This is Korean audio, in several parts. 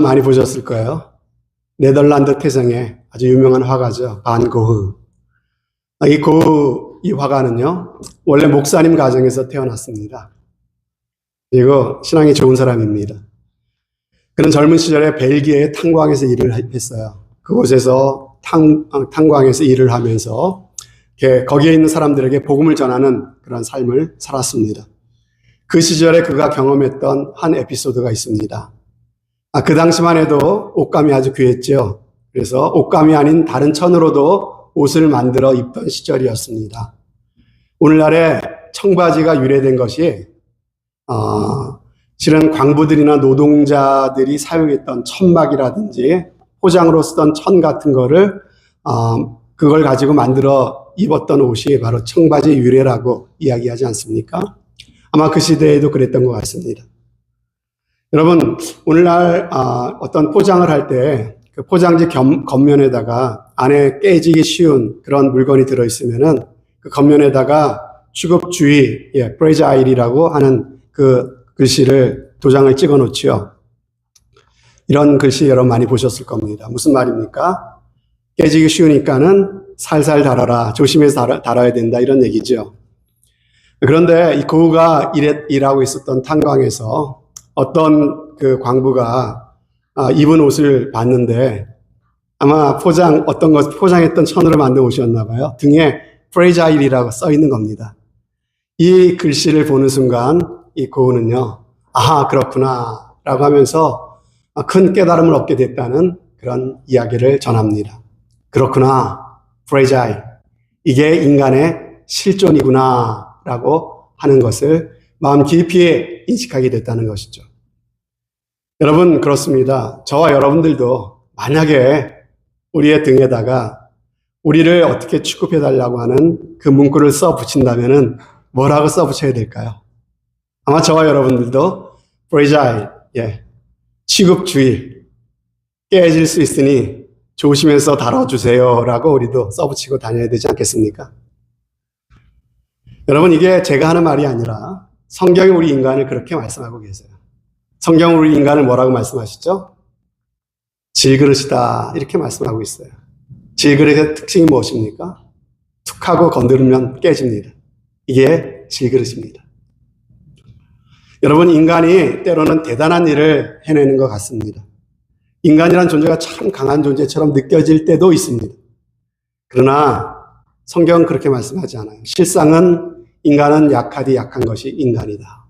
많이 보셨을 거예요. 네덜란드 태생의 아주 유명한 화가죠. 반 고흐. 이 화가는요, 원래 목사님 가정에서 태어났습니다. 그리고 신앙이 좋은 사람입니다. 그는 젊은 시절에 벨기에의 탄광에서 일을 했어요. 그곳에서 탄광에서 일을 하면서 거기에 있는 사람들에게 복음을 전하는 그런 삶을 살았습니다. 그 시절에 그가 경험했던 한 에피소드가 있습니다. 그 당시만 해도 옷감이 아주 귀했죠. 그래서 옷감이 아닌 다른 천으로도 옷을 만들어 입던 시절이었습니다. 오늘날의 청바지가 유래된 것이 실은 광부들이나 노동자들이 사용했던 천막이라든지 포장으로 쓰던 천 같은 거를 그걸 가지고 만들어 입었던 옷이 바로 청바지의 유래라고 이야기하지 않습니까? 아마 그 시대에도 그랬던 것 같습니다. 여러분, 오늘날 어떤 포장을 할 때 그 포장지 겉면에다가 안에 깨지기 쉬운 그런 물건이 들어있으면은 그 겉면에다가 취급주의, 프레자일이라고 하는 그 글씨를 도장을 찍어 놓지요. 이런 글씨 여러분 많이 보셨을 겁니다. 무슨 말입니까? 깨지기 쉬우니까는 살살 달아라, 조심해서 달아야 된다, 이런 얘기죠. 그런데 이 고흐가 일하고 있었던 탄광에서 어떤 그 광부가 입은 옷을 봤는데 아마 어떤 것 포장했던 천으로 만든 옷이었나 봐요. 등에 프레자일이라고 써 있는 겁니다. 이 글씨를 보는 순간 이 고흐는요, 아하, 그렇구나 라고 하면서 큰 깨달음을 얻게 됐다는 그런 이야기를 전합니다. 그렇구나, 프레자일, 이게 인간의 실존이구나 라고 하는 것을 마음 깊이 인식하게 됐다는 것이죠. 여러분, 그렇습니다. 저와 여러분들도 만약에 우리의 등에다가 우리를 어떻게 취급해달라고 하는 그 문구를 써 붙인다면은 뭐라고 써 붙여야 될까요? 아마 저와 여러분들도 fragile, 취급주의, 깨질 수 있으니 조심해서 다뤄주세요 라고 우리도 써 붙이고 다녀야 되지 않겠습니까? 여러분, 이게 제가 하는 말이 아니라 성경이 우리 인간을 그렇게 말씀하고 계세요. 성경은 우리 인간을 뭐라고 말씀하시죠? 질그릇이다, 이렇게 말씀하고 있어요. 질그릇의 특징이 무엇입니까? 툭 하고 건드리면 깨집니다. 이게 질그릇입니다. 여러분, 인간이 때로는 대단한 일을 해내는 것 같습니다. 인간이란 존재가 참 강한 존재처럼 느껴질 때도 있습니다. 그러나 성경은 그렇게 말씀하지 않아요. 실상은 인간은 약하디 약한 것이 인간이다.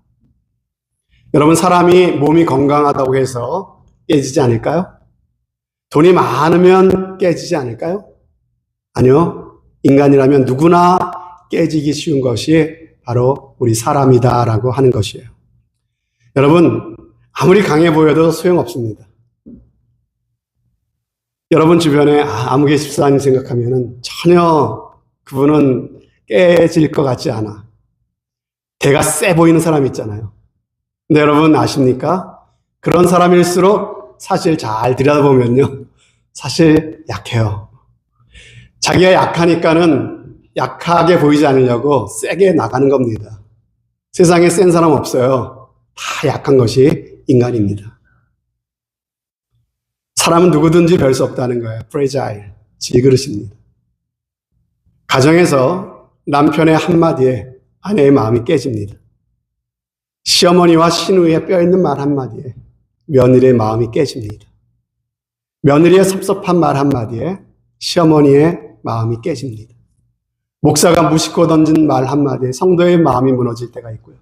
여러분, 사람이 몸이 건강하다고 해서 깨지지 않을까요? 돈이 많으면 깨지지 않을까요? 아니요. 인간이라면 누구나 깨지기 쉬운 것이 바로 우리 사람이다라고 하는 것이에요. 여러분, 아무리 강해 보여도 소용없습니다. 여러분 주변에 아무개 집사님 생각하면은 전혀 그분은 깨질 것 같지 않아. 대가 세 보이는 사람 있잖아요. 근데 여러분 아십니까? 그런 사람일수록 사실 잘 들여다보면요, 사실 약해요. 자기가 약하니까는 약하게 보이지 않으려고 세게 나가는 겁니다. 세상에 센 사람 없어요. 다 약한 것이 인간입니다. 사람은 누구든지 별 수 없다는 거예요. fragile, 질그릇입니다. 가정에서 남편의 한마디에 아내의 마음이 깨집니다. 시어머니와 시누이의 뼈있는 말 한마디에 며느리의 마음이 깨집니다. 며느리의 섭섭한 말 한마디에 시어머니의 마음이 깨집니다. 목사가 무심코 던진 말 한마디에 성도의 마음이 무너질 때가 있고요.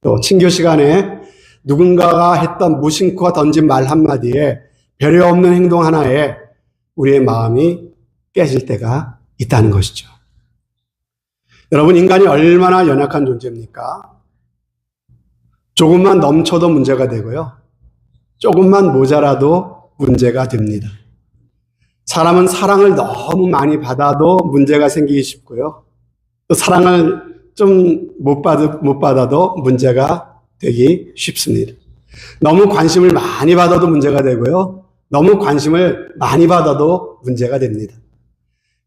또 친교 시간에 누군가가 했던 무심코 던진 말 한마디에 배려 없는 행동 하나에 우리의 마음이 깨질 때가 있다는 것이죠. 여러분, 인간이 얼마나 연약한 존재입니까? 조금만 넘쳐도 문제가 되고요. 조금만 모자라도 문제가 됩니다. 사람은 사랑을 너무 많이 받아도 문제가 생기기 쉽고요. 또 사랑을 좀 못 받아도 문제가 되기 쉽습니다. 너무 관심을 많이 받아도 문제가 되고요. 너무 관심을 많이 받아도 문제가 됩니다.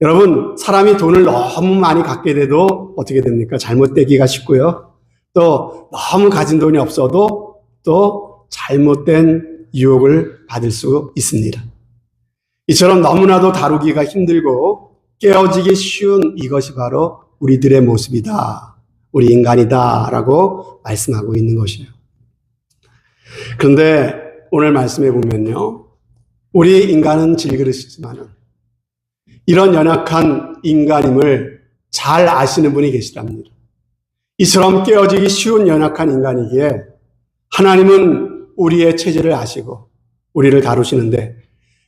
여러분, 사람이 돈을 너무 많이 갖게 돼도 어떻게 됩니까? 잘못되기가 쉽고요. 또 너무 가진 돈이 없어도 또 잘못된 유혹을 받을 수 있습니다. 이처럼 너무나도 다루기가 힘들고 깨어지기 쉬운 이것이 바로 우리들의 모습이다. 우리 인간이다. 라고 말씀하고 있는 것이에요. 그런데 오늘 말씀해 보면요. 우리 인간은 질그릇이지만 이런 연약한 인간임을 잘 아시는 분이 계시답니다. 이처럼 깨어지기 쉬운 연약한 인간이기에 하나님은 우리의 체질을 아시고 우리를 다루시는데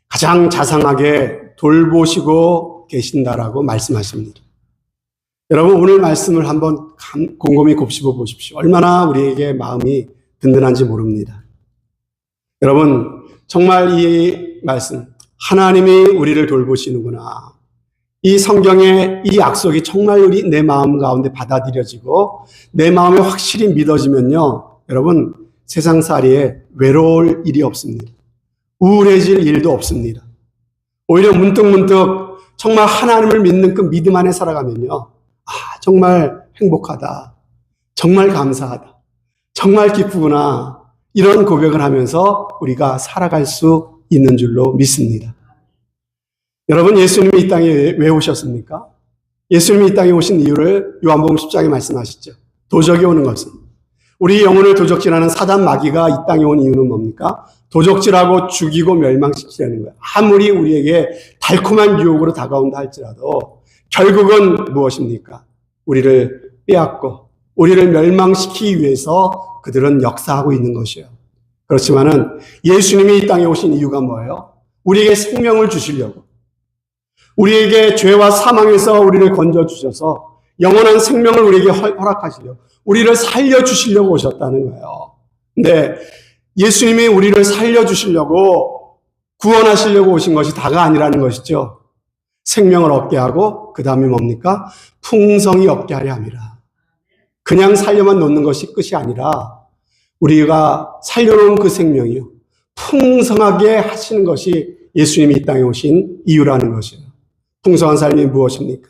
가장 자상하게 돌보시고 계신다라고 말씀하십니다. 여러분 오늘 말씀을 한번 곰곰이 곱씹어 보십시오. 얼마나 우리에게 마음이 든든한지 모릅니다. 여러분 정말 이 말씀 하나님이 우리를 돌보시는구나. 이 성경의 이 약속이 정말 내 마음 가운데 받아들여지고 내 마음에 확실히 믿어지면요. 여러분 세상살이에 외로울 일이 없습니다. 우울해질 일도 없습니다. 오히려 문득문득 정말 하나님을 믿는 그 믿음 안에 살아가면요. 정말 행복하다. 정말 감사하다. 정말 기쁘구나. 이런 고백을 하면서 우리가 살아갈 수 있는 줄로 믿습니다. 여러분 예수님이 이 땅에 왜 오셨습니까? 예수님이 이 땅에 오신 이유를 요한복음 10장에 말씀하시죠. 도적이 오는 것은 우리 영혼을 도적질하는 사단 마귀가 이 땅에 온 이유는 뭡니까? 도적질하고 죽이고 멸망시키려는 거예요. 아무리 우리에게 달콤한 유혹으로 다가온다 할지라도 결국은 무엇입니까? 우리를 빼앗고 우리를 멸망시키기 위해서 그들은 역사하고 있는 것이에요. 그렇지만은 예수님이 이 땅에 오신 이유가 뭐예요? 우리에게 생명을 주시려고 우리에게 죄와 사망에서 우리를 건져주셔서 영원한 생명을 우리에게 허락하시려고 우리를 살려주시려고 오셨다는 거예요. 근데 예수님이 우리를 살려주시려고 구원하시려고 오신 것이 다가 아니라는 것이죠. 생명을 얻게 하고 그 다음에 뭡니까? 풍성히 얻게 하려 함이라. 그냥 살려만 놓는 것이 끝이 아니라 우리가 살려놓은 그 생명이요. 풍성하게 하시는 것이 예수님이 이 땅에 오신 이유라는 것이에요. 풍성한 삶이 무엇입니까?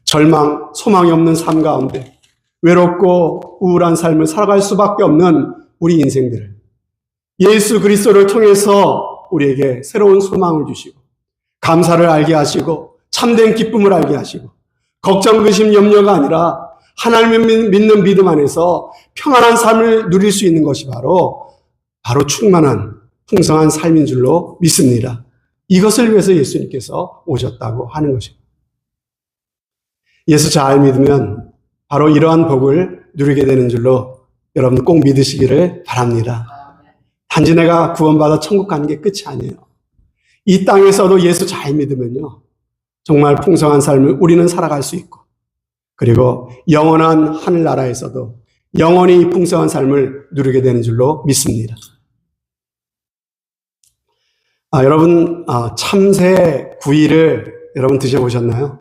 절망, 소망이 없는 삶 가운데 외롭고 우울한 삶을 살아갈 수밖에 없는 우리 인생들을 예수 그리스도를 통해서 우리에게 새로운 소망을 주시고 감사를 알게 하시고 참된 기쁨을 알게 하시고 걱정, 의심, 염려가 아니라 하나님을 믿는 믿음 안에서 평안한 삶을 누릴 수 있는 것이 바로 충만한 풍성한 삶인 줄로 믿습니다. 이것을 위해서 예수님께서 오셨다고 하는 것입니다. 예수 잘 믿으면 바로 이러한 복을 누리게 되는 줄로 여러분 꼭 믿으시기를 바랍니다. 단지 내가 구원받아 천국 가는 게 끝이 아니에요. 이 땅에서도 예수 잘 믿으면요. 정말 풍성한 삶을 우리는 살아갈 수 있고 그리고 영원한 하늘나라에서도 영원히 풍성한 삶을 누리게 되는 줄로 믿습니다. 여러분 참새구이를 여러분 드셔보셨나요?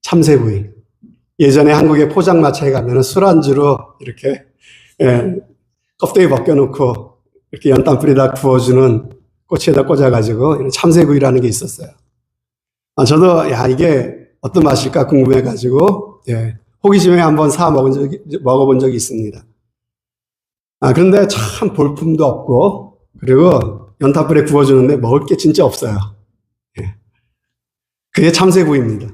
참새구이. 예전에 한국의 포장마차에 가면 술안주로 이렇게 껍데기 벗겨놓고 이렇게 연탄 뿌리다 구워주는 꼬치에다 꽂아가지고 이런 참새구이라는 게 있었어요. 저도 이게 어떤 맛일까 궁금해가지고 호기심에 한번 먹어본 적이 있습니다. 그런데 참 볼품도 없고 그리고 연탄불에 구워주는데 먹을 게 진짜 없어요. 그게 참새구이입니다.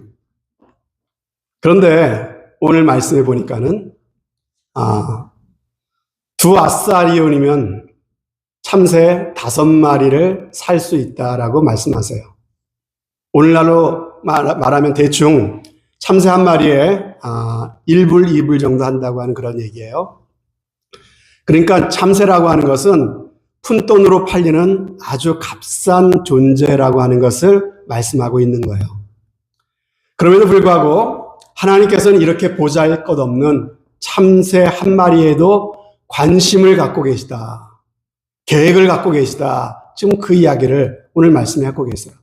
그런데 오늘 말씀해 보니까는 2아사리온이면 참새 5마리를 살 수 있다라고 말씀하세요. 오늘날로 말하면 대충 참새 한 마리에 1불, 2불 정도 한다고 하는 그런 얘기예요. 그러니까 참새라고 하는 것은 푼돈으로 팔리는 아주 값싼 존재라고 하는 것을 말씀하고 있는 거예요. 그럼에도 불구하고 하나님께서는 이렇게 보잘것없는 참새 한 마리에도 관심을 갖고 계시다. 계획을 갖고 계시다. 지금 그 이야기를 오늘 말씀에 하고 계세요.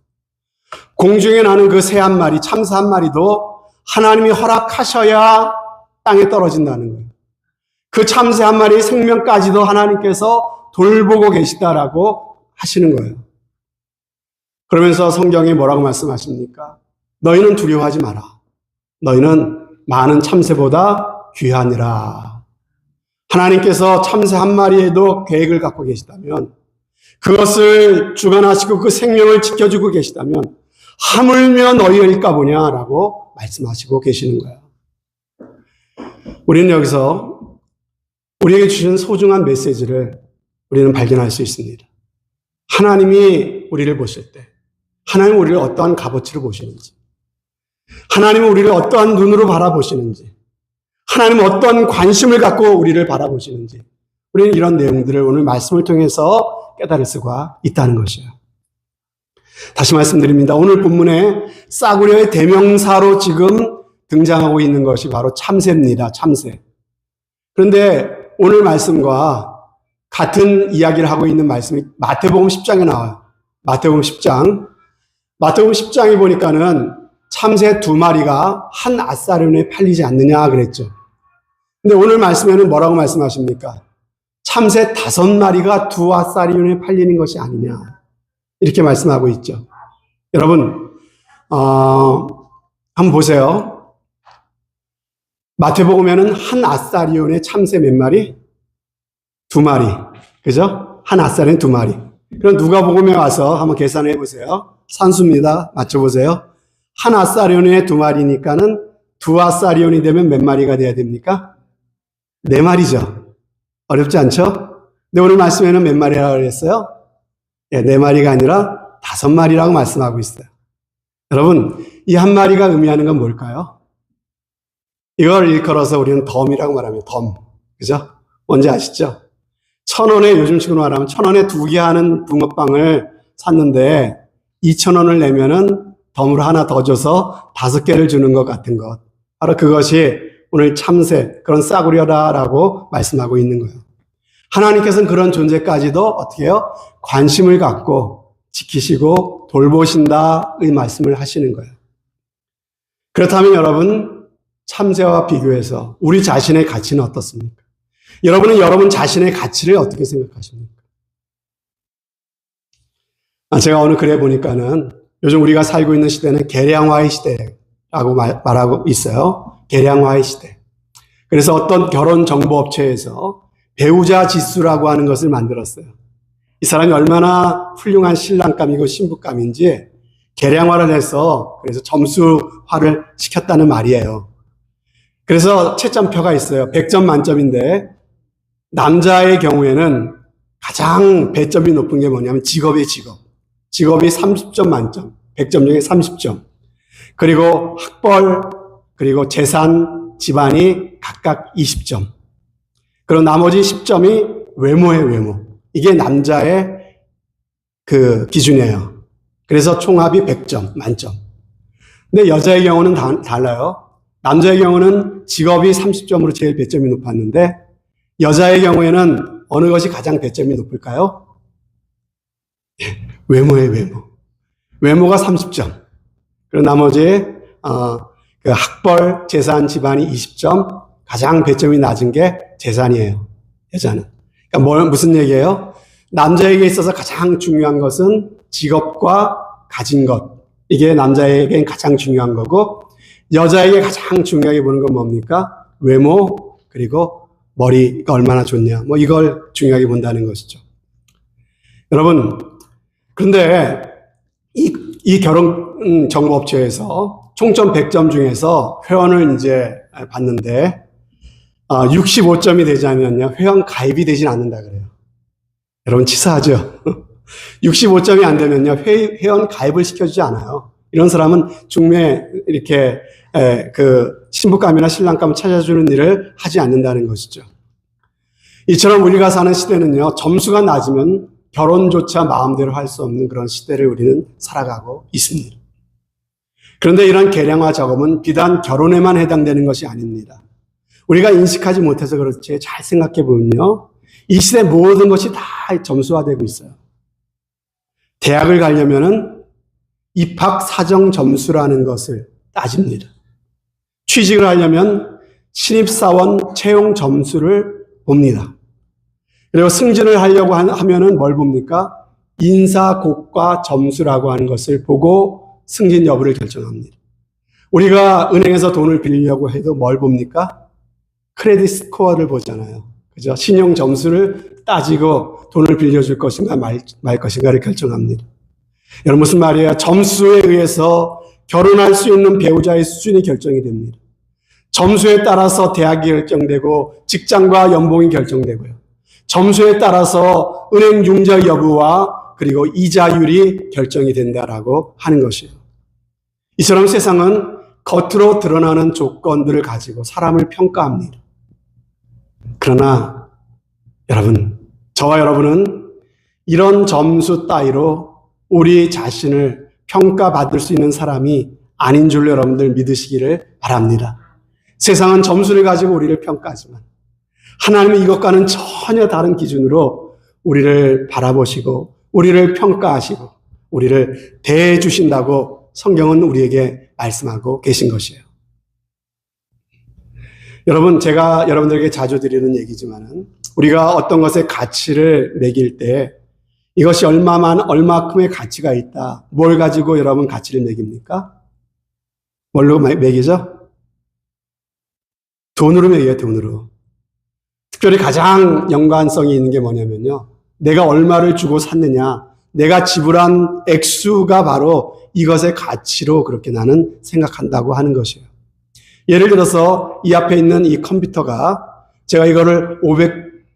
공중에 나는 그 새 한 마리, 참새 한 마리도 하나님이 허락하셔야 땅에 떨어진다는 거예요. 그 참새 한 마리의 생명까지도 하나님께서 돌보고 계시다라고 하시는 거예요. 그러면서 성경에 뭐라고 말씀하십니까? 너희는 두려워하지 마라. 너희는 많은 참새보다 귀하니라. 하나님께서 참새 한 마리에도 계획을 갖고 계시다면 그것을 주관하시고 그 생명을 지켜주고 계시다면 하물며 너희일까 보냐라고 말씀하시고 계시는 거예요. 우리는 여기서 우리에게 주신 소중한 메시지를 우리는 발견할 수 있습니다. 하나님이 우리를 보실 때 하나님은 우리를 어떠한 값어치로 보시는지, 하나님은 우리를 어떠한 눈으로 바라보시는지, 하나님은 어떤 관심을 갖고 우리를 바라보시는지, 우리는 이런 내용들을 오늘 말씀을 통해서 깨달을 수가 있다는 것이에요. 다시 말씀드립니다. 오늘 본문에 싸구려의 대명사로 지금 등장하고 있는 것이 바로 참새입니다. 참새. 그런데 오늘 말씀과 같은 이야기를 하고 있는 말씀이 마태복음 10장에 나와요. 마태복음 10장에 보니까는 참새 2마리가 한 아사리온에 팔리지 않느냐 그랬죠. 근데 오늘 말씀에는 뭐라고 말씀하십니까? 참새 5마리가 2아사리온에 팔리는 것이 아니냐. 이렇게 말씀하고 있죠. 여러분, 한번 보세요. 마태복음에는 한 아사리온에 참새 몇 마리? 2마리. 그죠? 한 아사리온 2마리. 그럼 누가복음에 와서 한번 계산해 보세요. 산수입니다. 맞춰보세요. 한 아사리온에 2마리니까는 2아사리온이 되면 몇 마리가 돼야 됩니까? 4마리죠. 어렵지 않죠? 근데 오늘 말씀에는 몇 마리라고 그랬어요? 예, 4마리가 아니라 5마리라고 말씀하고 있어요. 여러분, 이 한 마리가 의미하는 건 뭘까요? 이걸 일컬어서 우리는 덤이라고 말하면 덤. 그죠? 뭔지 아시죠? 1,000원에, 요즘식으로 말하면 1,000원에 2개 하는 붕어빵을 샀는데 2,000원을 내면은 덤으로 하나 더 줘서 5개를 주는 것 같은 것. 바로 그것이 오늘 참새, 그런 싸구려다라고 말씀하고 있는 거예요. 하나님께서는 그런 존재까지도 어떻게 해요? 관심을 갖고 지키시고 돌보신다의 말씀을 하시는 거예요. 그렇다면 여러분, 참새와 비교해서 우리 자신의 가치는 어떻습니까? 여러분은 여러분 자신의 가치를 어떻게 생각하십니까? 제가 어느 글에 보니까는 요즘 우리가 살고 있는 시대는 계량화의 시대라고 말하고 있어요. 계량화의 시대. 그래서 어떤 결혼 정보업체에서 배우자 지수라고 하는 것을 만들었어요. 이 사람이 얼마나 훌륭한 신랑감이고 신부감인지 계량화를 해서 그래서 점수화를 시켰다는 말이에요. 그래서 채점표가 있어요. 100점 만점인데 남자의 경우에는 가장 배점이 높은 게 뭐냐면 직업이 30점 만점. 100점 중에 30점. 그리고 학벌, 그리고 재산, 집안이 각각 20점. 그리고 나머지 10점이 외모예요, 외모. 이게 남자의 그 기준이에요. 그래서 총합이 100점, 만점. 근데 여자의 경우는 달라요. 남자의 경우는 직업이 30점으로 제일 배점이 높았는데 여자의 경우에는 어느 것이 가장 배점이 높을까요? 외모예요, 외모. 외모가 30점. 그리고 나머지 그 학벌, 재산, 집안이 20점. 가장 배점이 낮은 게 재산이에요. 여자는. 그러니까 무슨 얘기예요? 남자에게 있어서 가장 중요한 것은 직업과 가진 것. 이게 남자에겐 가장 중요한 거고 여자에게 가장 중요하게 보는 건 뭡니까? 외모, 그리고 머리가 얼마나 좋냐. 뭐 이걸 중요하게 본다는 것이죠. 여러분, 그런데 이 결혼 정보업체에서 총점 100점 중에서 회원을 이제 봤는데 65점이 되지 않으면요 회원 가입이 되진 않는다 그래요. 여러분 치사하죠? 65점이 안 되면요 회원 가입을 시켜주지 않아요. 이런 사람은 중매 이렇게 그 신부감이나 신랑감을 찾아주는 일을 하지 않는다는 것이죠. 이처럼 우리가 사는 시대는요 점수가 낮으면 결혼조차 마음대로 할 수 없는 그런 시대를 우리는 살아가고 있습니다. 그런데 이런 계량화 작업은 비단 결혼에만 해당되는 것이 아닙니다. 우리가 인식하지 못해서 그렇지 잘 생각해 보면요. 이 시대 모든 것이 다 점수화되고 있어요. 대학을 가려면은 입학 사정 점수라는 것을 따집니다. 취직을 하려면 신입사원 채용 점수를 봅니다. 그리고 승진을 하려고 하면은 뭘 봅니까? 인사고과 점수라고 하는 것을 보고 승진 여부를 결정합니다. 우리가 은행에서 돈을 빌리려고 해도 뭘 봅니까? 크레딧 스코어를 보잖아요. 그죠? 신용 점수를 따지고 돈을 빌려줄 것인가 말 것인가를 결정합니다. 여러분, 무슨 말이에요? 점수에 의해서 결혼할 수 있는 배우자의 수준이 결정이 됩니다. 점수에 따라서 대학이 결정되고 직장과 연봉이 결정되고요. 점수에 따라서 은행 융자 여부와 그리고 이자율이 결정이 된다라고 하는 것이에요. 이처럼 세상은 겉으로 드러나는 조건들을 가지고 사람을 평가합니다. 그러나 여러분, 저와 여러분은 이런 점수 따위로 우리 자신을 평가받을 수 있는 사람이 아닌 줄 여러분들 믿으시기를 바랍니다. 세상은 점수를 가지고 우리를 평가하지만 하나님은 이것과는 전혀 다른 기준으로 우리를 바라보시고 우리를 평가하시고 우리를 대해 주신다고 성경은 우리에게 말씀하고 계신 것이에요. 여러분, 제가 여러분들에게 자주 드리는 얘기지만은 우리가 어떤 것에 가치를 매길 때 이것이 얼마큼의 가치가 있다. 뭘 가지고 여러분 가치를 매깁니까? 뭘로 매기죠? 돈으로 매겨요, 돈으로. 특별히 가장 연관성이 있는 게 뭐냐면요. 내가 얼마를 주고 샀느냐, 내가 지불한 액수가 바로 이것의 가치로 그렇게 나는 생각한다고 하는 것이에요. 예를 들어서 이 앞에 있는 이 컴퓨터가 제가 이거를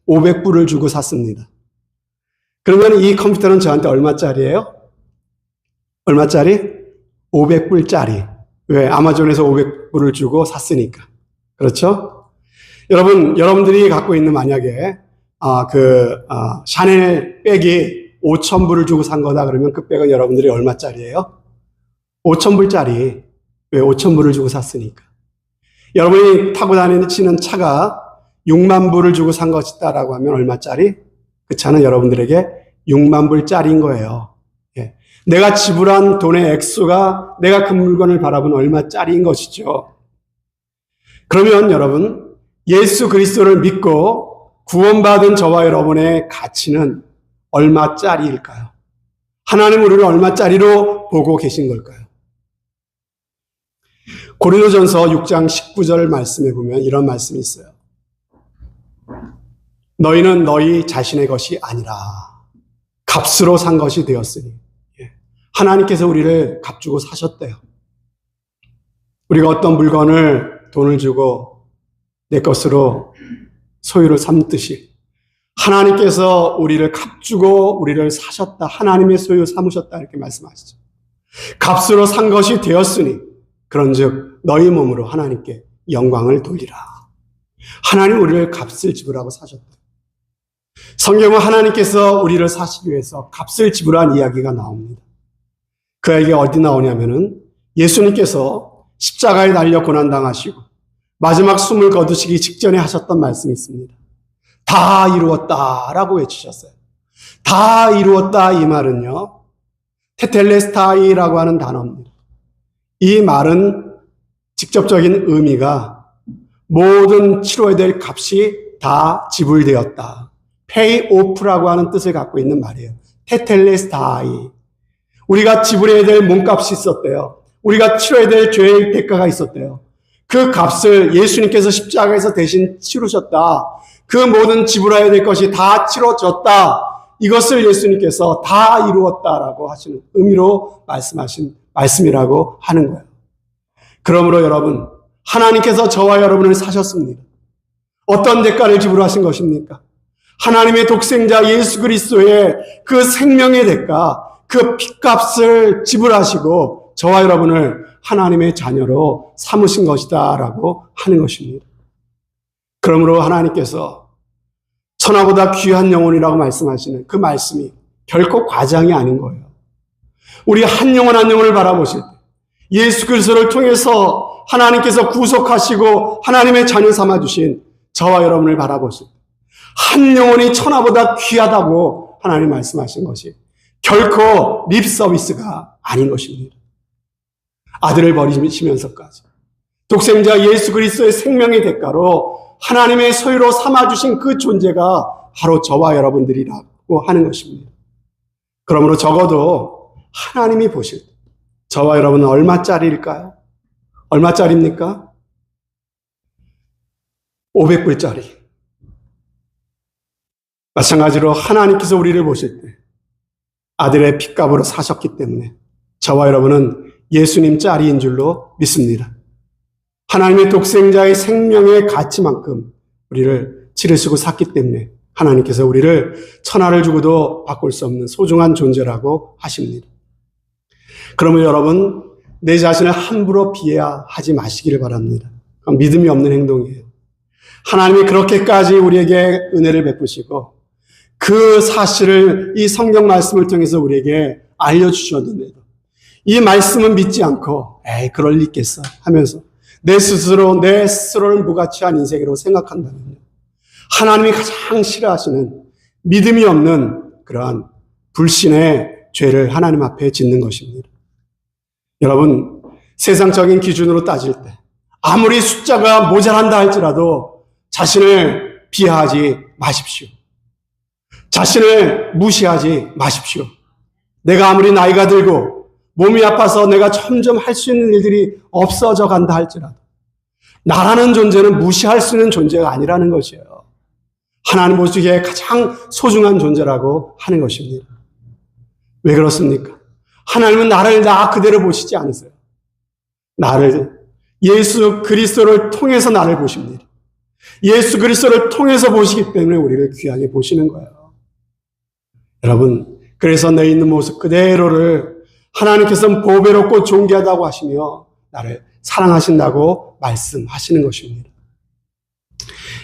500불을 주고 샀습니다. 그러면 이 컴퓨터는 저한테 얼마짜리예요? 얼마짜리? 500불짜리. 왜? 아마존에서 500불을 주고 샀으니까. 그렇죠? 여러분들이 갖고 있는 만약에 샤넬 백이 5,000불을 주고 산 거다 그러면 그 백은 여러분들이 얼마짜리예요? 5,000불짜리. 왜? 5,000불을 주고 샀으니까. 여러분이 타고 다니시는 차가 6만 불을 주고 산 것이다라고 하면 얼마짜리? 그 차는 여러분들에게 6만 불짜리인 거예요. 예. 내가 지불한 돈의 액수가 내가 그 물건을 바라본 얼마짜리인 것이죠. 그러면 여러분, 예수 그리스도를 믿고 구원받은 저와 여러분의 가치는 얼마짜리일까요? 하나님 우리를 얼마짜리로 보고 계신 걸까요? 고린도전서 6장 19절 말씀에 보면 이런 말씀이 있어요. 너희는 너희 자신의 것이 아니라 값으로 산 것이 되었으니. 하나님께서 우리를 값주고 사셨대요. 우리가 어떤 물건을 돈을 주고 내 것으로 소유를 삼듯이 하나님께서 우리를 값주고 우리를 사셨다. 하나님의 소유 삼으셨다. 이렇게 말씀하시죠. 값으로 산 것이 되었으니 그런즉 너희 몸으로 하나님께 영광을 돌리라. 하나님 우리를 값을 지불하고 사셨다. 성경은 하나님께서 우리를 사시기 위해서 값을 지불한 이야기가 나옵니다. 그 이야기가 어디 나오냐면은 예수님께서 십자가에 달려 고난당하시고 마지막 숨을 거두시기 직전에 하셨던 말씀이 있습니다. 다 이루었다라고 외치셨어요. 다 이루었다 이 말은요. 테텔레스타이라고 하는 단어입니다. 이 말은 직접적인 의미가 모든 치러야 될 값이 다 지불되었다. pay off라고 하는 뜻을 갖고 있는 말이에요. 테텔레스타이. 우리가 지불해야 될 몸값이 있었대요. 우리가 치러야 될 죄의 대가가 있었대요. 그 값을 예수님께서 십자가에서 대신 치르셨다. 그 모든 지불해야 될 것이 다 치러졌다. 이것을 예수님께서 다 이루었다라고 하시는 의미로 말씀하신 말씀이라고 하는 거예요. 그러므로 여러분, 하나님께서 저와 여러분을 사셨습니다. 어떤 대가를 지불하신 것입니까? 하나님의 독생자 예수 그리스도의 그 생명의 대가, 그 핏값을 지불하시고 저와 여러분을 하나님의 자녀로 삼으신 것이다라고 하는 것입니다. 그러므로 하나님께서 천하보다 귀한 영혼이라고 말씀하시는 그 말씀이 결코 과장이 아닌 거예요. 우리 한 영혼 한 영혼을 바라보실 때 예수 그리스도를 통해서 하나님께서 구속하시고 하나님의 자녀 삼아주신 저와 여러분을 바라보실 때 한 영혼이 천하보다 귀하다고 하나님 말씀하신 것이 결코 립 서비스가 아닌 것입니다. 아들을 버리시면서까지 독생자 예수 그리스도의 생명의 대가로 하나님의 소유로 삼아주신 그 존재가 바로 저와 여러분들이라고 하는 것입니다. 그러므로 적어도 하나님이 보실 때 저와 여러분은 얼마짜리일까요? 얼마짜리입니까? 500불짜리. 마찬가지로 하나님께서 우리를 보실 때 아들의 핏값으로 사셨기 때문에 저와 여러분은 예수님 짤인 줄로 믿습니다. 하나님의 독생자의 생명의 가치만큼 우리를 치르시고 샀기 때문에 하나님께서 우리를 천하를 주고도 바꿀 수 없는 소중한 존재라고 하십니다. 그러면 여러분, 내 자신을 함부로 비하하지 마시기를 바랍니다. 그건 믿음이 없는 행동이에요. 하나님이 그렇게까지 우리에게 은혜를 베푸시고 그 사실을 이 성경 말씀을 통해서 우리에게 알려주셨는데도 이 말씀은 믿지 않고 에이 그럴 리 있겠어 하면서 내 스스로를 무가치한 인생으로 생각한다면요, 하나님이 가장 싫어하시는 믿음이 없는 그러한 불신의 죄를 하나님 앞에 짓는 것입니다. 여러분, 세상적인 기준으로 따질 때 아무리 숫자가 모자란다 할지라도 자신을 비하하지 마십시오. 자신을 무시하지 마십시오. 내가 아무리 나이가 들고 몸이 아파서 내가 점점 할 수 있는 일들이 없어져 간다 할지라도 나라는 존재는 무시할 수 있는 존재가 아니라는 것이에요. 하나님 보시기에 가장 소중한 존재라고 하는 것입니다. 왜 그렇습니까? 하나님은 나를 나 그대로 보시지 않으세요. 나를 예수 그리스도를 통해서 나를 보십니다. 예수 그리스도를 통해서 보시기 때문에 우리를 귀하게 보시는 거예요. 여러분, 그래서 내 있는 모습 그대로를 하나님께서는 보배롭고 존귀하다고 하시며 나를 사랑하신다고 말씀하시는 것입니다.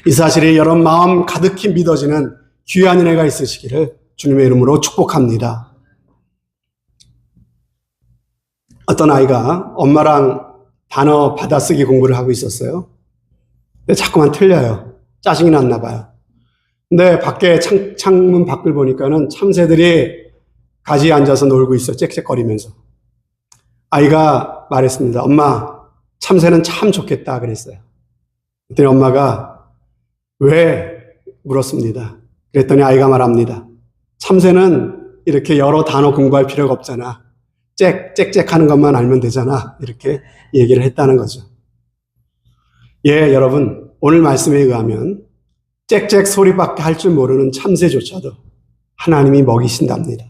이 사실이 여러분 마음 가득히 믿어지는 귀한 은혜가 있으시기를 주님의 이름으로 축복합니다. 어떤 아이가 엄마랑 단어 받아쓰기 공부를 하고 있었어요. 근데 자꾸만 틀려요. 짜증이 났나 봐요. 근데 밖에 창문 밖을 보니까는 참새들이 가지에 앉아서 놀고 있어, 짹짹거리면서. 아이가 말했습니다. 엄마, 참새는 참 좋겠다 그랬어요. 그랬더니 엄마가 왜? 물었습니다. 그랬더니 아이가 말합니다. 참새는 이렇게 여러 단어 공부할 필요가 없잖아. 짹짹 하는 것만 알면 되잖아. 이렇게 얘기를 했다는 거죠. 예, 여러분, 오늘 말씀에 의하면 짹짹 소리밖에 할 줄 모르는 참새조차도 하나님이 먹이신답니다.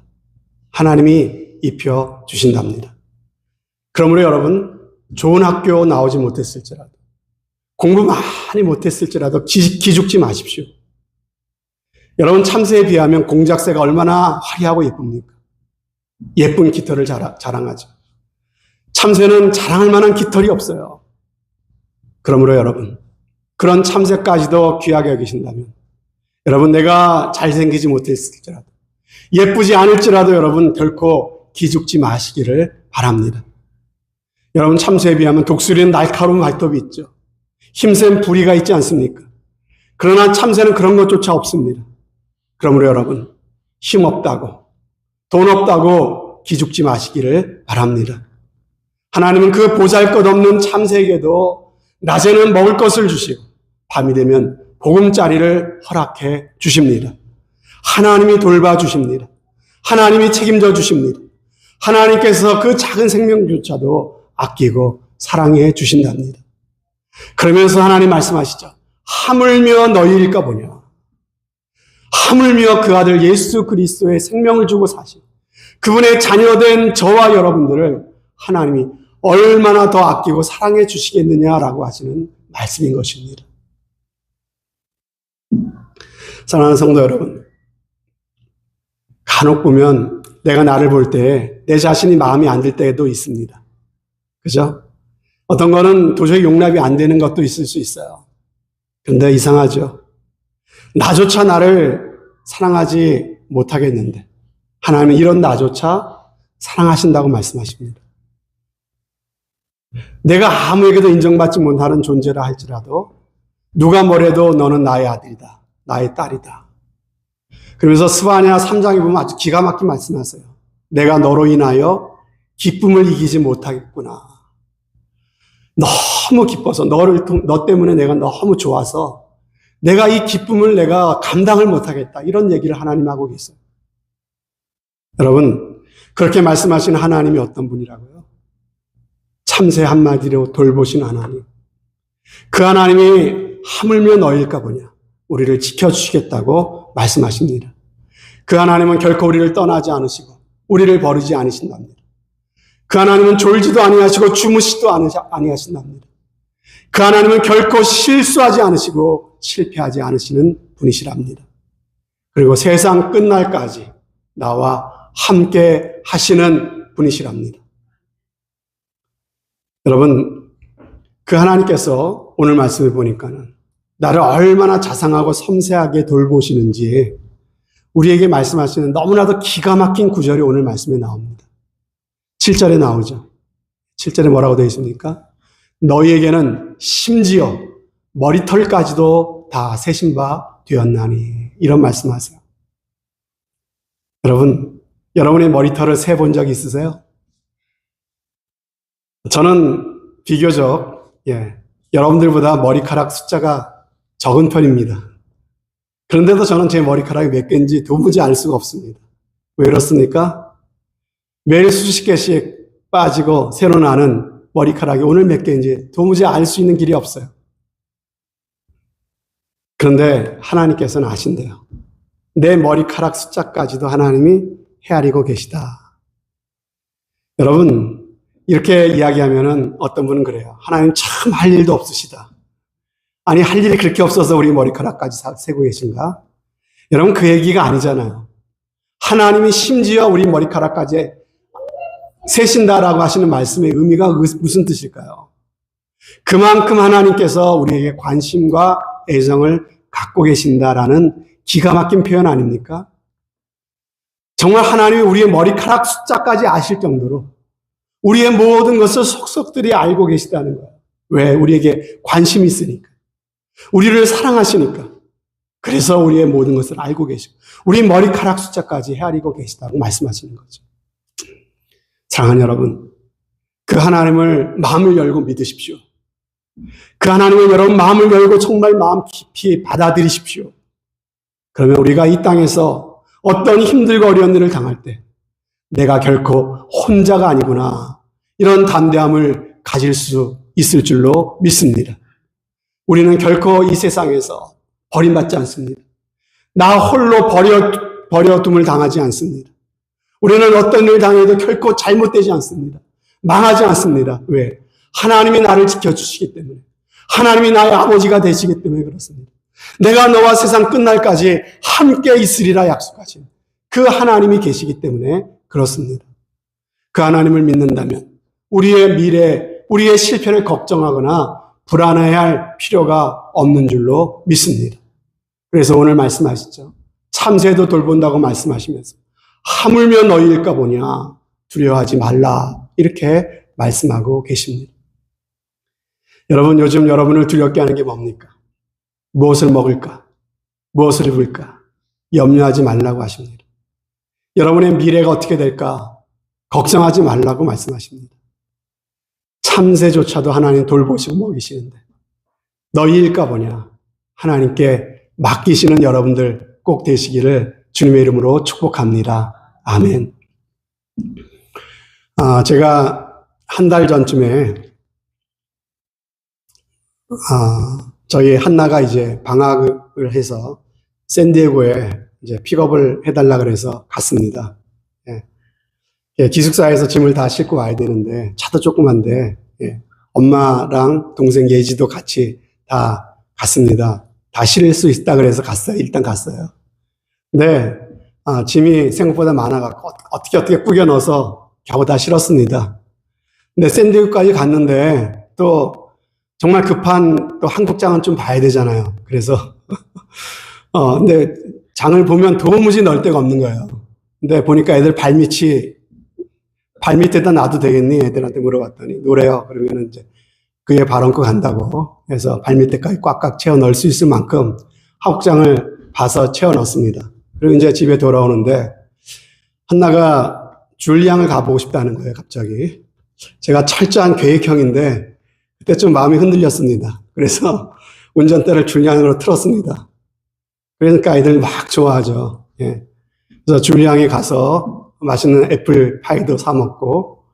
하나님이 입혀 주신답니다. 그러므로 여러분, 좋은 학교 나오지 못했을지라도, 공부 많이 못했을지라도 기죽지 마십시오. 여러분, 참새에 비하면 공작새가 얼마나 화려하고 예쁩니까? 예쁜 깃털을 자랑하죠. 참새는 자랑할 만한 깃털이 없어요. 그러므로 여러분, 그런 참새까지도 귀하게 여기신다면, 여러분, 내가 잘생기지 못했을지라도, 예쁘지 않을지라도 여러분 결코 기죽지 마시기를 바랍니다. 여러분, 참새에 비하면 독수리는 날카로운 발톱이 있죠. 힘센 부리가 있지 않습니까? 그러나 참새는 그런 것조차 없습니다. 그러므로 여러분, 힘없다고, 돈 없다고 기죽지 마시기를 바랍니다. 하나님은 그 보잘것없는 참새에게도 낮에는 먹을 것을 주시고 밤이 되면 보금자리를 허락해 주십니다. 하나님이 돌봐주십니다. 하나님이 책임져 주십니다. 하나님께서 그 작은 생명조차도 아끼고 사랑해 주신답니다. 그러면서 하나님 말씀하시죠. 하물며 너희일까 보냐. 하물며 그 아들 예수 그리스도의 생명을 주고 사신 그분의 자녀된 저와 여러분들을 하나님이 얼마나 더 아끼고 사랑해 주시겠느냐라고 하시는 말씀인 것입니다. 사랑하는 성도 여러분, 간혹 보면 내가 나를 볼 때 내 자신이 마음에 안 들 때도 있습니다. 그죠? 어떤 거는 도저히 용납이 안 되는 것도 있을 수 있어요. 그런데 이상하죠. 나조차 나를 사랑하지 못하겠는데 하나님은 이런 나조차 사랑하신다고 말씀하십니다. 내가 아무에게도 인정받지 못하는 존재라 할지라도 누가 뭐래도 너는 나의 아들이다. 나의 딸이다. 그러면서 스바냐 3장에 보면 아주 기가 막힌 말씀하세요. 내가 너로 인하여 기쁨을 이기지 못하겠구나. 너무 기뻐서 너 때문에 내가 너무 좋아서 내가 이 기쁨을 내가 감당을 못하겠다. 이런 얘기를 하나님 하고 계세요. 여러분, 그렇게 말씀하신 하나님이 어떤 분이라고요? 참새 한마디로 돌보신 하나님. 그 하나님이 하물며 너일까 보냐. 우리를 지켜주시겠다고 말씀하십니다. 그 하나님은 결코 우리를 떠나지 않으시고 우리를 버리지 않으신답니다. 그 하나님은 졸지도 아니하시고 주무시도 아니하신답니다. 그 하나님은 결코 실수하지 않으시고 실패하지 않으시는 분이시랍니다. 그리고 세상 끝날까지 나와 함께 하시는 분이시랍니다. 여러분, 그 하나님께서 오늘 말씀을 보니까는 나를 얼마나 자상하고 섬세하게 돌보시는지 우리에게 말씀하시는 너무나도 기가 막힌 구절이 오늘 말씀에 나옵니다. 7절에 나오죠. 7절에 뭐라고 되어 있습니까? 너희에게는 심지어 머리털까지도 다 세신 바 되었나니. 이런 말씀하세요. 여러분, 여러분의 머리털을 세본 적 있으세요? 저는 비교적 여러분들보다 머리카락 숫자가 적은 편입니다. 그런데도 저는 제 머리카락이 몇 개인지 도무지 알 수가 없습니다. 왜 그렇습니까? 매일 수십 개씩 빠지고 새로 나는 머리카락이 오늘 몇 개인지 도무지 알 수 있는 길이 없어요. 그런데 하나님께서는 아신대요. 내 머리카락 숫자까지도 하나님이 헤아리고 계시다. 여러분, 이렇게 이야기하면은 어떤 분은 그래요. 하나님 참 할 일도 없으시다. 아니, 할 일이 그렇게 없어서 우리 머리카락까지 세고 계신가? 여러분, 그 얘기가 아니잖아요. 하나님이 심지어 우리 머리카락까지 세신다라고 하시는 말씀의 의미가 무슨 뜻일까요? 그만큼 하나님께서 우리에게 관심과 애정을 갖고 계신다라는 기가 막힌 표현 아닙니까? 정말 하나님이 우리의 머리카락 숫자까지 아실 정도로 우리의 모든 것을 속속들이 알고 계시다는 거예요. 왜? 우리에게 관심이 있으니까. 우리를 사랑하시니까. 그래서 우리의 모든 것을 알고 계시고 우리 머리카락 숫자까지 헤아리고 계시다고 말씀하시는 거죠. 사랑하는 여러분, 그 하나님을 마음을 열고 믿으십시오. 그 하나님을 여러분 마음을 열고 정말 마음 깊이 받아들이십시오. 그러면 우리가 이 땅에서 어떤 힘들고 어려운 일을 당할 때 내가 결코 혼자가 아니구나, 이런 담대함을 가질 수 있을 줄로 믿습니다. 우리는 결코 이 세상에서 버림받지 않습니다. 나 홀로 버려둠을 당하지 않습니다. 우리는 어떤 일을 당해도 결코 잘못되지 않습니다. 망하지 않습니다. 왜? 하나님이 나를 지켜주시기 때문에, 하나님이 나의 아버지가 되시기 때문에 그렇습니다. 내가 너와 세상 끝날까지 함께 있으리라 약속하신 그 하나님이 계시기 때문에 그렇습니다. 그 하나님을 믿는다면 우리의 미래, 우리의 실패를 걱정하거나 불안해할 필요가 없는 줄로 믿습니다. 그래서 오늘 말씀하시죠. 참새도 돌본다고 말씀하시면서 하물며 너희일까 보냐, 두려워하지 말라, 이렇게 말씀하고 계십니다. 여러분, 요즘 여러분을 두렵게 하는 게 뭡니까? 무엇을 먹을까? 무엇을 입을까? 염려하지 말라고 하십니다. 여러분의 미래가 어떻게 될까? 걱정하지 말라고 말씀하십니다. 참새조차도 하나님 돌보시고 먹이시는데 너희일까 보냐, 하나님께 맡기시는 여러분들 꼭 되시기를 주님의 이름으로 축복합니다. 아멘. 제가 한 달 전쯤에 저희 한나가 이제 방학을 해서 샌디에고에 이제 픽업을 해달라 그래서 갔습니다. 기숙사에서 짐을 다 싣고 와야 되는데 차도 조그만데 엄마랑 동생 예지도 같이 다 갔습니다. 다 실을 수 있다 그래서 갔어요. 일단 갔어요. 근데 짐이 생각보다 많아갖고 어떻게 꾸겨 넣어서 겨우 다 실었습니다. 근데 샌디에고까지 갔는데 또 정말 급한 또 한국장은 좀 봐야 되잖아요. 그래서 근데 장을 보면 도무지 넣을 데가 없는 거예요. 근데 보니까 애들 발밑에다 놔도 되겠니? 애들한테 물어봤더니 노래요. 그러면 이제 그에 발 얹고 간다고 해서 발밑에까지 꽉꽉 채워 넣을 수 있을 만큼 한국장을 봐서 채워 넣습니다. 그리고 이제 집에 돌아오는데 한나가 줄리앙을 가보고 싶다는 거예요, 갑자기. 제가 철저한 계획형인데 그때 좀 마음이 흔들렸습니다. 그래서 운전대를 줄리앙으로 틀었습니다. 그러니까 아이들 막 좋아하죠. 그래서 줄리앙에 가서 맛있는 애플 파이도 사 먹고,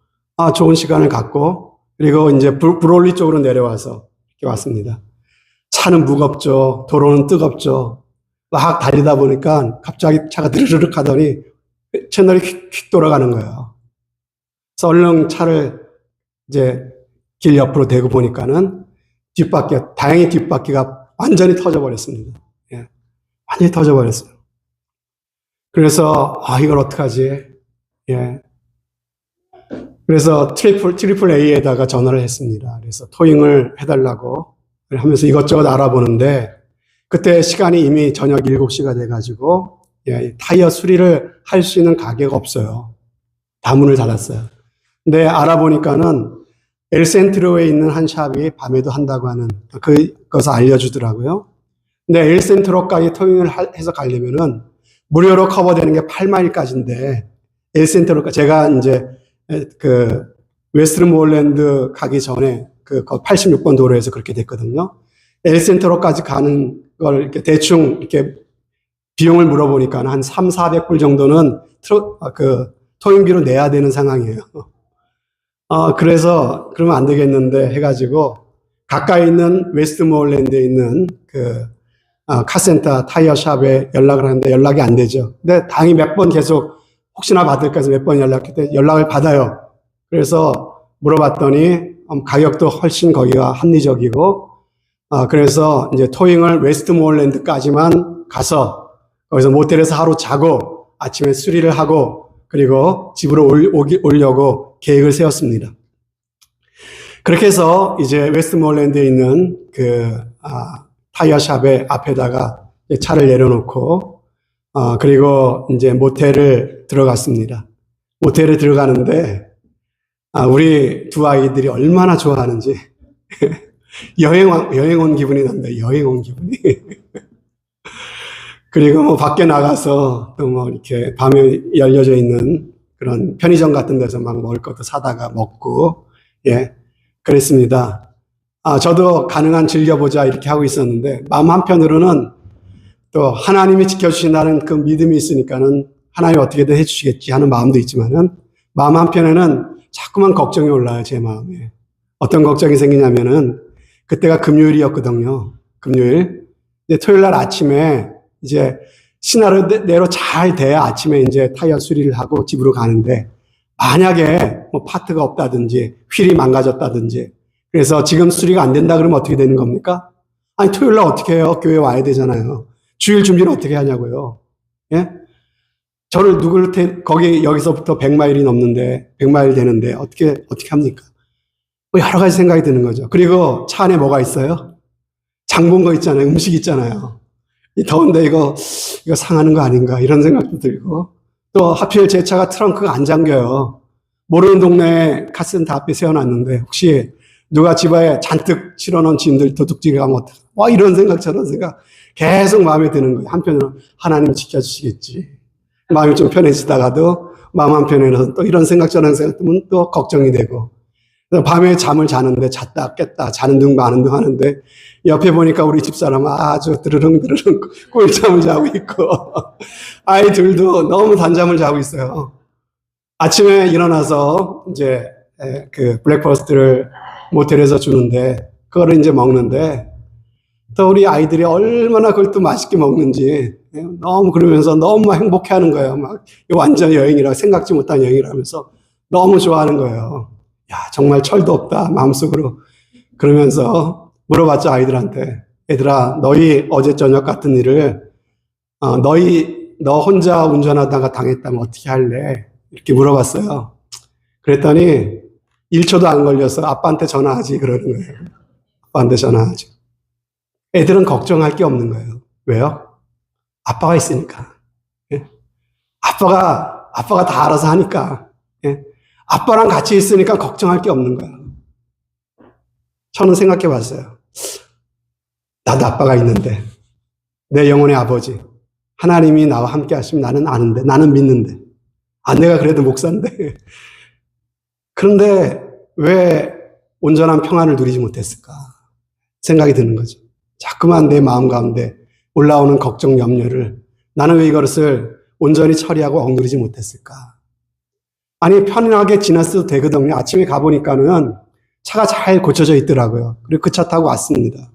좋은 시간을 갖고, 그리고 이제 브롤리 쪽으로 내려와서 이렇게 왔습니다. 차는 무겁죠. 도로는 뜨겁죠. 막 달리다 보니까 갑자기 차가 드르륵 하더니 채널이 휙휙 돌아가는 거예요. 그래서 얼른 차를 이제 길 옆으로 대고 보니까는 다행히 뒷바퀴가 완전히 터져버렸습니다. 예, 완전히 터져버렸어요. 그래서, 이걸 어떡하지? 예. 그래서 트리플 A에다가 전화를 했습니다. 그래서 토잉을 해달라고 하면서 이것저것 알아보는데, 그때 시간이 이미 저녁 7시가 돼가지고, 예, 타이어 수리를 할 수 있는 가게가 없어요. 다 문을 닫았어요. 근데 알아보니까는 엘센트로에 있는 한 샵이 밤에도 한다고 하는 그것을 알려주더라고요. 근데 엘센트로까지 토잉을 해서 가려면은 무료로 커버되는 게 8마일까지인데, 엘센트로까지 제가 이제 그 웨스트모or랜드 가기 전에 그 86번 도로에서 그렇게 됐거든요. 엘센트로까지 가는 걸 이렇게 대충 이렇게 비용을 물어보니까 한 300~400불 정도는 토잉비로 내야 되는 상황이에요. 그래서 그러면 안 되겠는데 해가지고 가까이 있는 웨스트모or랜드에 있는 카센터 타이어 샵에 연락을 하는데 연락이 안 되죠. 근데 당이 몇 번 계속 혹시나 받을까 해서 몇 번 연락했더니 연락을 받아요. 그래서 물어봤더니 가격도 훨씬 거기가 합리적이고, 그래서 이제 토잉을 웨스트모or랜드까지만 가서 거기서 모텔에서 하루 자고 아침에 수리를 하고 그리고 집으로 오려고 계획을 세웠습니다. 그렇게 해서 이제 웨스트모or랜드에 있는 타이어 샵의 앞에다가 차를 내려놓고, 그리고 이제 모텔을 들어갔습니다. 모텔에 들어가는데, 우리 두 아이들이 얼마나 좋아하는지, 여행 온 기분이 난다, 여행 온 기분이. 그리고 뭐 밖에 나가서 또 뭐 이렇게 밤에 열려져 있는 그런 편의점 같은 데서 막 먹을 것도 사다가 먹고, 예, 그랬습니다. 저도 가능한 즐겨보자 이렇게 하고 있었는데, 마음 한편으로는 또 하나님이 지켜주신다는 그 믿음이 있으니까는 하나님이 어떻게든 해주시겠지 하는 마음도 있지만은, 마음 한편에는 자꾸만 걱정이 올라요, 제 마음에. 어떤 걱정이 생기냐면은, 그때가 금요일이었거든요. 금요일. 이제 토요일 날 아침에 이제 시나리오대로 잘 돼야 아침에 이제 타이어 수리를 하고 집으로 가는데, 만약에 뭐 파트가 없다든지 휠이 망가졌다든지 그래서 지금 수리가 안 된다 그러면 어떻게 되는 겁니까? 아니 토요일 날 어떻게 해요? 교회 와야 되잖아요. 주일 준비는 어떻게 하냐고요. 예? 저를 여기서부터 100마일이 넘는데 100마일 되는데 어떻게 합니까? 뭐 여러 가지 생각이 드는 거죠. 그리고 차 안에 뭐가 있어요? 장 본 거 있잖아요. 음식 있잖아요. 이 더운데 이거 상하는 거 아닌가 이런 생각도 들고, 또 하필 제 차가 트렁크가 안 잠겨요. 모르는 동네에 카센터 앞에 세워놨는데 혹시 누가 집에 잔뜩 실어놓은 짐들 도둑질이 가면 어떡해. 이런 생각 저런 생각 계속 마음에 드는 거예요. 한편으로는 하나님 지켜주시겠지. 마음이 좀 편해지다가도 마음 한편에는 또 이런 생각 저런 생각 때문에 또 걱정이 되고, 밤에 잠을 자는데 잤다 깼다 자는 둥 마는 둥 하는데 옆에 보니까 우리 집사람은 아주 드르릉 꿀잠을 자고 있고 아이들도 너무 단잠을 자고 있어요. 아침에 일어나서 이제 그 블랙퍼스트를 모텔에서 주는데 그거를 이제 먹는데, 또 우리 아이들이 얼마나 그걸 또 맛있게 먹는지 너무 그러면서 너무 행복해하는 거예요. 막 완전 여행이라 생각지 못한 여행이라면서 너무 좋아하는 거예요. 야 정말 철도 없다 마음속으로. 그러면서 물어봤죠 아이들한테. 얘들아 너희 어제 저녁 같은 일을 너 혼자 운전하다가 당했다면 어떻게 할래? 이렇게 물어봤어요. 그랬더니 1초도 안 걸려서 아빠한테 전화하지 그러는 거예요. 아빠한테 전화하지. 애들은 걱정할 게 없는 거예요. 왜요? 아빠가 있으니까. 예? 아빠가 다 알아서 하니까. 예? 아빠랑 같이 있으니까 걱정할 게 없는 거예요. 저는 생각해 봤어요. 나도 아빠가 있는데, 내 영혼의 아버지 하나님이 나와 함께 하시면 나는 아는데, 나는 믿는데, 내가 그래도 목사인데 그런데 왜 온전한 평안을 누리지 못했을까 생각이 드는 거죠. 자꾸만 내 마음 가운데 올라오는 걱정 염려를, 나는 왜 이것을 온전히 처리하고 억누르지 못했을까. 아니 편안하게 지났어도 되거든요. 아침에 가보니까는 차가 잘 고쳐져 있더라고요. 그리고 그 차 타고 왔습니다.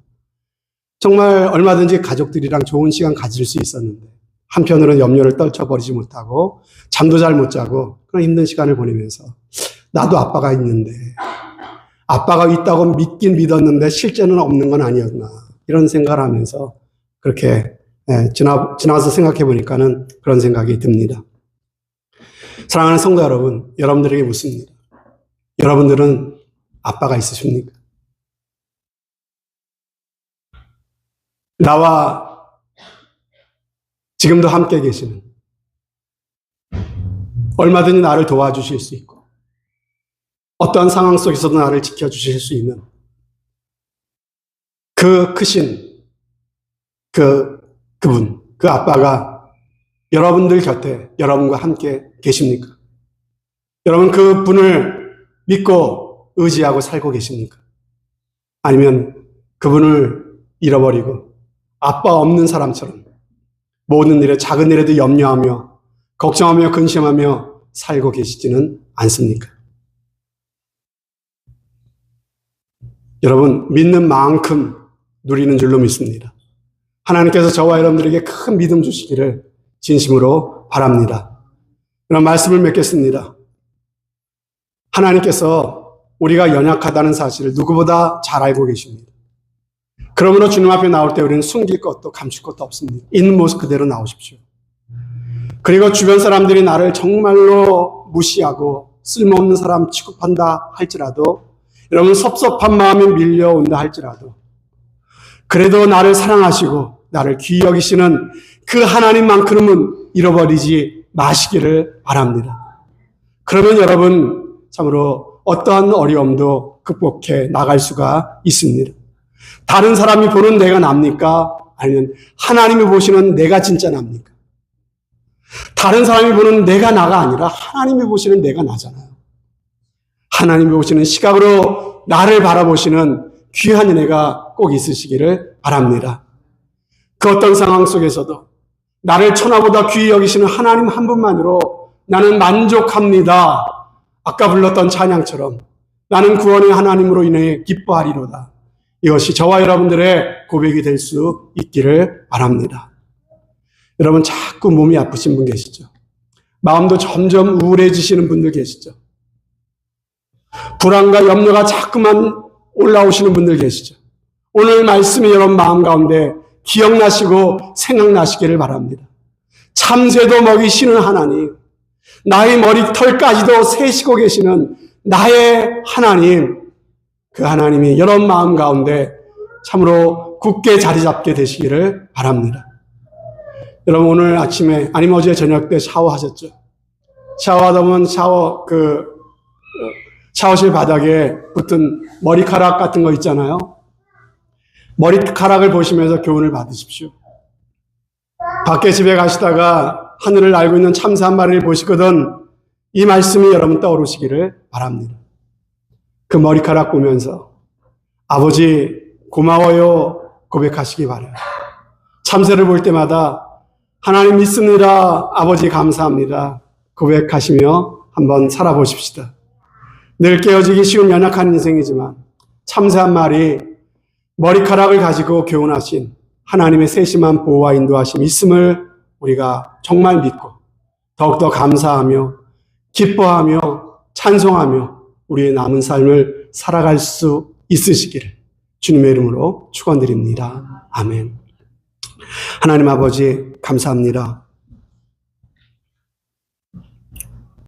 정말 얼마든지 가족들이랑 좋은 시간 가질 수 있었는데 한편으로는 염려를 떨쳐버리지 못하고 잠도 잘 못 자고 그런 힘든 시간을 보내면서 나도 아빠가 있는데 아빠가 있다고 믿긴 믿었는데 실제는 없는 건 아니었나 이런 생각을 하면서 그렇게 지나서 생각해 보니까는 그런 생각이 듭니다. 사랑하는 성도 여러분, 여러분들에게 묻습니다. 여러분들은 아빠가 있으십니까? 나와 지금도 함께 계시는, 얼마든지 나를 도와주실 수 있고 어떠한 상황 속에서도 나를 지켜주실 수 있는 그 크신 그분, 그 아빠가 여러분들 곁에 여러분과 함께 계십니까? 여러분 그 분을 믿고 의지하고 살고 계십니까? 아니면 그분을 잃어버리고 아빠 없는 사람처럼 모든 일에 작은 일에도 염려하며 걱정하며 근심하며 살고 계시지는 않습니까? 여러분 믿는 만큼 누리는 줄로 믿습니다. 하나님께서 저와 여러분들에게 큰 믿음 주시기를 진심으로 바랍니다. 그런 말씀을 맺겠습니다. 하나님께서 우리가 연약하다는 사실을 누구보다 잘 알고 계십니다. 그러므로 주님 앞에 나올 때 우리는 숨길 것도 감출 것도 없습니다. 있는 모습 그대로 나오십시오. 그리고 주변 사람들이 나를 정말로 무시하고 쓸모없는 사람 취급한다 할지라도, 여러분 섭섭한 마음이 밀려온다 할지라도, 그래도 나를 사랑하시고 나를 귀히 여기시는 그 하나님만큼은 잃어버리지 마시기를 바랍니다. 그러면 여러분 참으로 어떠한 어려움도 극복해 나갈 수가 있습니다. 다른 사람이 보는 내가 납니까? 아니면 하나님이 보시는 내가 진짜 납니까? 다른 사람이 보는 내가 나가 아니라 하나님이 보시는 내가 나잖아요. 하나님이 보시는 시각으로 나를 바라보시는 귀한 은혜가 꼭 있으시기를 바랍니다. 그 어떤 상황 속에서도 나를 천하보다 귀히 여기시는 하나님 한 분만으로 나는 만족합니다. 아까 불렀던 찬양처럼 나는 구원의 하나님으로 인해 기뻐하리로다. 이것이 저와 여러분들의 고백이 될 수 있기를 바랍니다. 여러분 자꾸 몸이 아프신 분 계시죠? 마음도 점점 우울해지시는 분들 계시죠? 불안과 염려가 자꾸만 올라오시는 분들 계시죠? 오늘 말씀이 여러분 마음 가운데 기억나시고 생각나시기를 바랍니다. 참새도 먹이시는 하나님, 나의 머리털까지도 세시고 계시는 나의 하나님, 그 하나님이 여러분 마음 가운데 참으로 굳게 자리 잡게 되시기를 바랍니다. 여러분 오늘 아침에 아니면 어제 저녁 때 샤워하셨죠? 샤워하다 보면 샤워실 바닥에 붙은 머리카락 같은 거 있잖아요. 머리카락을 보시면서 교훈을 받으십시오. 밖에 집에 가시다가 하늘을 날고 있는 참새 한 마리를 보시거든 이 말씀이 여러분 떠오르시기를 바랍니다. 그 머리카락 보면서 아버지 고마워요 고백하시기 바라요. 참새를 볼 때마다 하나님 믿습니다. 아버지 감사합니다. 고백하시며 한번 살아보십시다. 늘 깨어지기 쉬운 연약한 인생이지만 참새 한 마리 머리카락을 가지고 교훈하신 하나님의 세심한 보호와 인도하심 있음을 우리가 정말 믿고 더욱더 감사하며 기뻐하며 찬송하며 우리의 남은 삶을 살아갈 수 있으시기를 주님의 이름으로 축원드립니다. 아멘. 하나님 아버지 감사합니다.